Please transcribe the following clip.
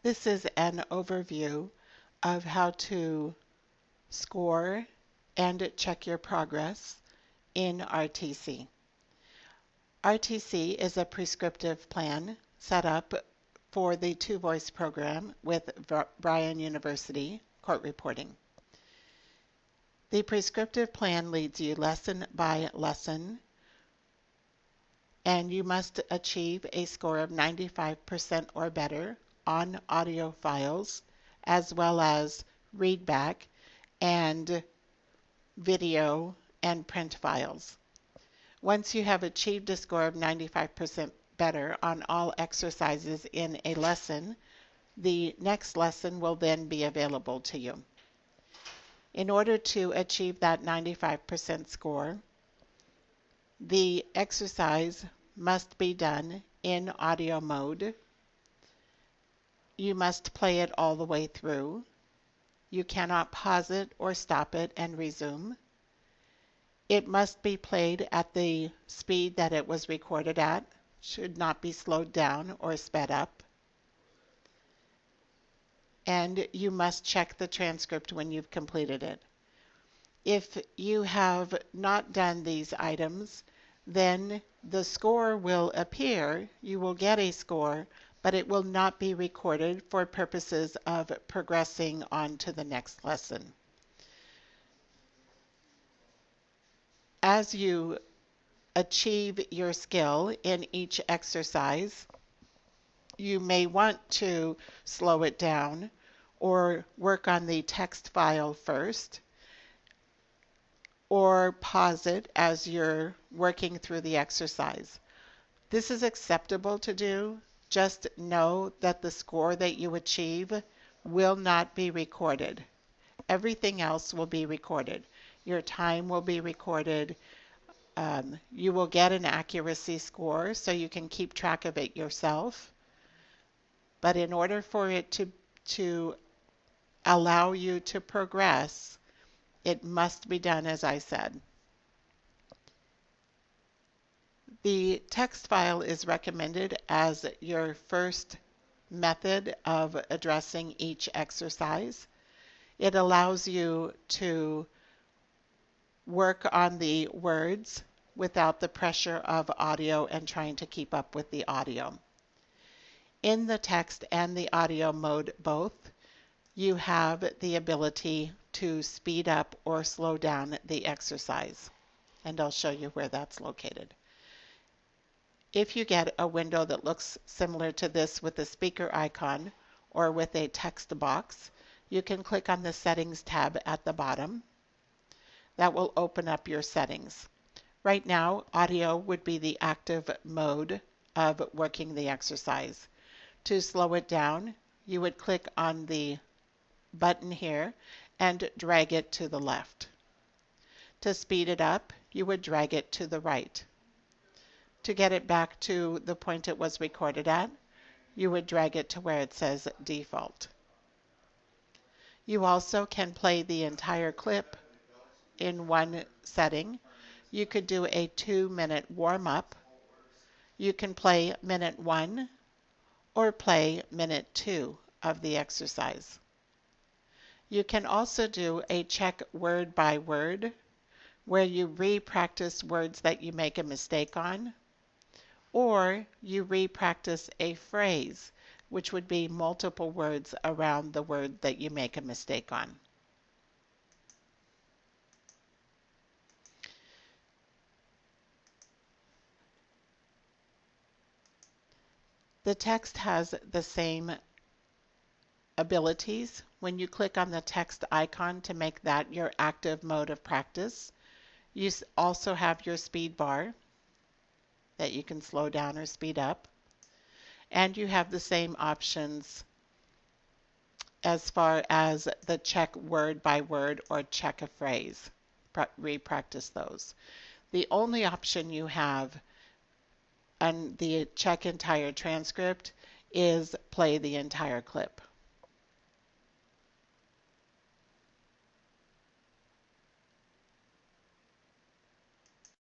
This is an overview of how to score and check your progress in RTC. RTC is a prescriptive plan set up for the two-voice program with Bryan University Court Reporting. The prescriptive plan leads you lesson by lesson, and you must achieve a score of 95% or better on audio files, as well as readback and video and print files. Once you have achieved a score of 95% better on all exercises in a lesson, the next lesson will then be available to you. In order to achieve that 95% score, the exercise must be done in audio mode. You must play it all the way through. You cannot pause it or stop it and resume. It must be played at the speed that it was recorded at, should not be slowed down or sped up. And you must check the transcript when you've completed it. If you have not done these items, then the score will appear. You will get a score, but it will not be recorded for purposes of progressing on to the next lesson. As you achieve your skill in each exercise, you may want to slow it down or work on the text file first, or pause it as you're working through the exercise. This is acceptable to do. Just know that the score that you achieve will not be recorded. Everything else will be recorded. Your time will be recorded. You will get an accuracy score so you can keep track of it yourself. But in order for it to allow you to progress, it must be done as I said. The text file is recommended as your first method of addressing each exercise. It allows you to work on the words without the pressure of audio and trying to keep up with the audio. In the text and the audio mode both, you have the ability to speed up or slow down the exercise, and I'll show you where that's located. If you get a window that looks similar to this with a speaker icon or with a text box, you can click on the Settings tab at the bottom. That will open up your settings. Right now, audio would be the active mode of working the exercise. To slow it down, you would click on the button here and drag it to the left. To speed it up, you would drag it to the right. To get it back to the point it was recorded at, you would drag it to where it says default. You also can play the entire clip in one setting. You could do a 2-minute warm-up. You can play minute 1 or play minute 2 of the exercise. You can also do a check word by word, where you re-practice words that you make a mistake on, or you re-practice a phrase, which would be multiple words around the word that you make a mistake on. The text has the same abilities. When you click on the text icon to make that your active mode of practice, you also have your speed bar that you can slow down or speed up, and you have the same options as far as the check word by word or check a phrase. Re-practice those. The only option you have on the check entire transcript is play the entire clip.